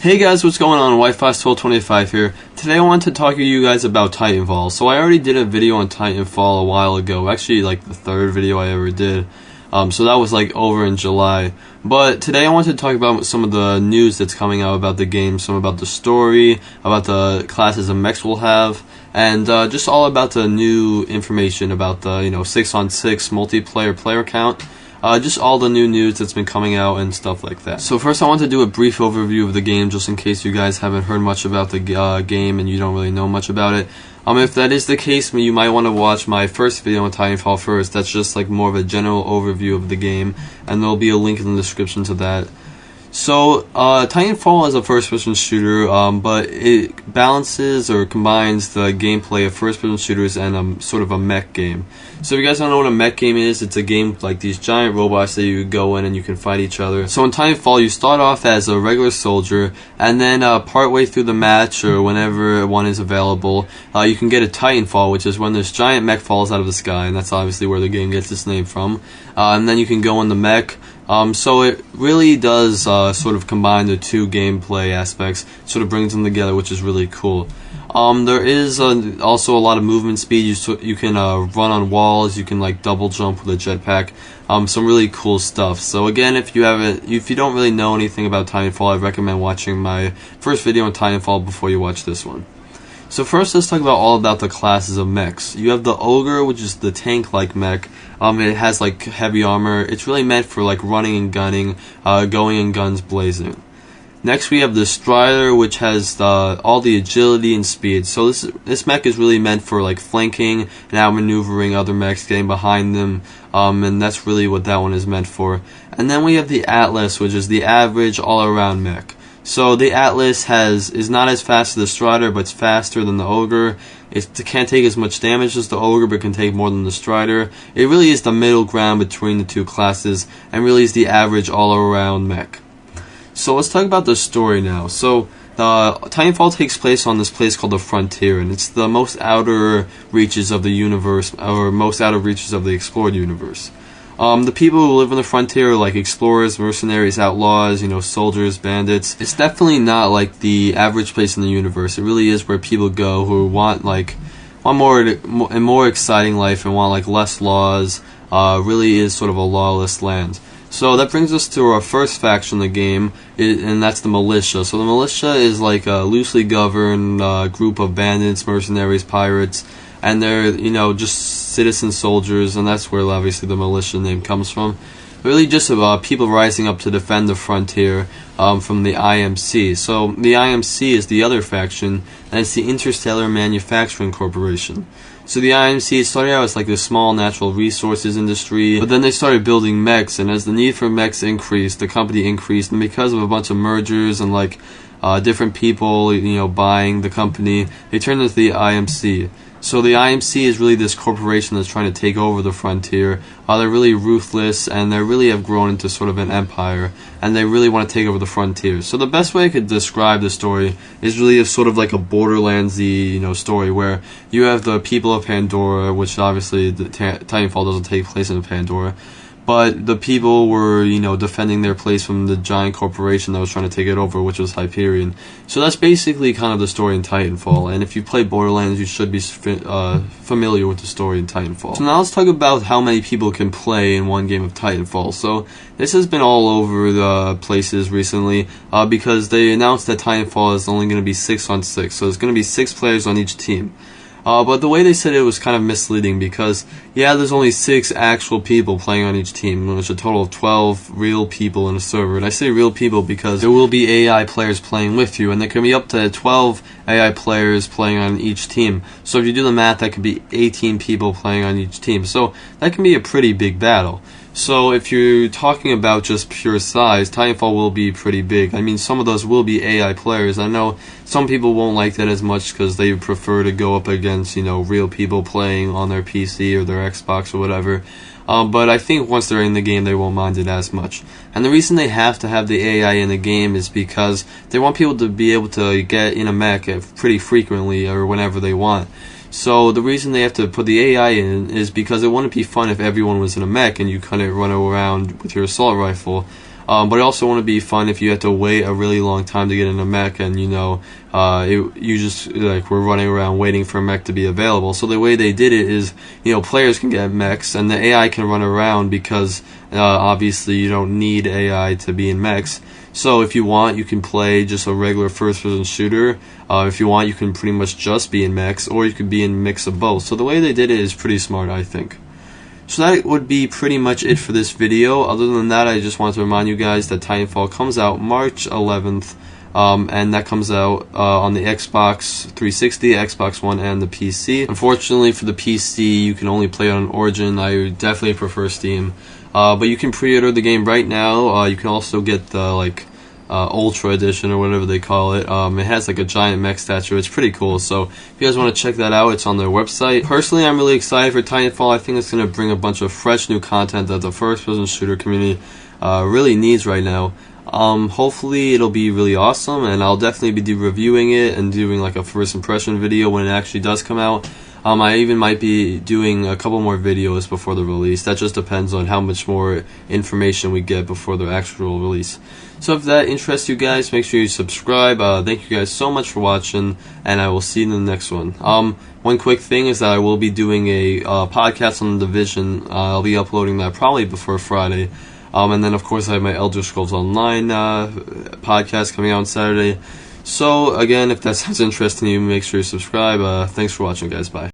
Hey guys, what's going on? Wi-Fi1225 here. Today I want to talk to you guys about Titanfall. So I already did a video on Titanfall a while ago, actually like the third video I ever did. So that was like over in July. But today I want to talk about some of the news that's coming out about the game, some about the story, about the classes of mechs we'll have, and just all about the new information about the 6-on-6 multiplayer player count. Just all the new news that's been coming out and stuff like that. So first I want to do a brief overview of the game just in case you guys haven't heard much about the game and you don't really know much about it. If that is the case, you might want to watch my first video on Titanfall first. That's just like more of a general overview of the game, and there'll be a link in the description to that. So, Titanfall is a first-person shooter, but it balances or combines the gameplay of first-person shooters and sort of a mech game. So if you guys don't know what a mech game is, it's a game like these giant robots that you go in and you can fight each other. So in Titanfall, you start off as a regular soldier, and then partway through the match, or whenever one is available, you can get a Titanfall, which is when this giant mech falls out of the sky, and that's obviously where the game gets its name from. And then you can go in the mech. So it really does sort of combine the two gameplay aspects, sort of brings them together, which is really cool. There is also a lot of movement speed. You can run on walls, you can like double jump with a jetpack, some really cool stuff. So again, if you don't really know anything about Titanfall, I recommend watching my first video on Titanfall before you watch this one. So first, let's talk about all about the classes of mechs. You have the Ogre, which is the tank-like mech. It has like heavy armor. It's really meant for like running and gunning, going in guns blazing. Next, we have the Strider, which has all the agility and speed. So this mech is really meant for like flanking and outmaneuvering other mechs, getting behind them, and that's really what that one is meant for. And then we have the Atlas, which is the average all-around mech. So the Atlas is not as fast as the Strider, but it's faster than the Ogre. It can't take as much damage as the Ogre, but can take more than the Strider. It really is the middle ground between the two classes, and really is the average all-around mech. So let's talk about the story now. So Titanfall takes place on this place called the Frontier, and it's the most outer reaches of the universe, or most outer reaches of the explored universe. The people who live on the Frontier are like explorers, mercenaries, outlaws, soldiers, bandits. It's definitely not like the average place in the universe. It really is where people go who want a more exciting life and want like less laws. Really is sort of a lawless land. So that brings us to our first faction in the game, and that's the militia. So the militia is like a loosely governed group of bandits, mercenaries, pirates, and they're just citizen soldiers, and that's where obviously the militia name comes from. Really just about people rising up to defend the frontier from the IMC. So the IMC is the other faction, and it's the Interstellar Manufacturing Corporation. So the IMC started out as like a small natural resources industry, but then they started building mechs, and as the need for mechs increased, the company increased, and because of a bunch of mergers and like different people buying the company, they turned into the IMC. So the IMC is really this corporation that's trying to take over the frontier. They're really ruthless, and they really have grown into sort of an empire, and they really want to take over the frontier. So the best way I could describe the story is really sort of like a Borderlands-y, story where you have the people of Pandora, which obviously the Titanfall doesn't take place in Pandora, but the people were, defending their place from the giant corporation that was trying to take it over, which was Hyperion. So that's basically kind of the story in Titanfall, and if you play Borderlands, you should be familiar with the story in Titanfall. So now let's talk about how many people can play in one game of Titanfall. So this has been all over the places recently, because they announced that Titanfall is only going to be 6-on-6, so it's going to be 6 players on each team. But the way they said it was kind of misleading because, there's only 6 actual people playing on each team, and there's a total of 12 real people in a server. And I say real people because there will be AI players playing with you, and there can be up to 12 AI players playing on each team. So if you do the math, that could be 18 people playing on each team. So that can be a pretty big battle. So if you're talking about just pure size, Titanfall will be pretty big. I mean, some of those will be AI players. I know some people won't like that as much because they prefer to go up against, real people playing on their PC or their Xbox or whatever. But I think once they're in the game, they won't mind it as much. And the reason they have to have the AI in the game is because they want people to be able to get in a mech pretty frequently or whenever they want. So the reason they have to put the AI in is because it wouldn't be fun if everyone was in a mech and you couldn't run around with your assault rifle. but it also wouldn't be fun if you had to wait a really long time to get in a mech, and you just like were running around waiting for a mech to be available. So the way they did it is, players can get mechs and the AI can run around, because obviously you don't need AI to be in mechs. So if you want, you can play just a regular first-person shooter. If you want, you can pretty much just be in mechs, or you could be in a mix of both. So the way they did it is pretty smart, I think. So that would be pretty much it for this video. Other than that, I just wanted to remind you guys that Titanfall comes out March 11th, and that comes out on the Xbox 360, Xbox One, and the PC. Unfortunately for the PC, you can only play it on Origin. I definitely prefer Steam. But you can pre-order the game right now. You can also get the Ultra Edition or whatever they call it. It has like a giant mech statue. It's pretty cool. So if you guys want to check that out, it's on their website. Personally, I'm really excited for Titanfall. I think it's going to bring a bunch of fresh new content that the first-person shooter community really needs right now. Hopefully it'll be really awesome, and I'll definitely be reviewing it and doing like a first impression video when it actually does come out. I even might be doing a couple more videos before the release. That just depends on how much more information we get before the actual release. So if that interests you guys, make sure you subscribe. Thank you guys so much for watching, and I will see you in the next one. One quick thing is that I will be doing a podcast on The Division. I'll be uploading that probably before Friday. And then, of course, I have my Elder Scrolls Online podcast coming out on Saturday. So, again, if that sounds interesting to you, make sure you subscribe. Thanks for watching, guys. Bye.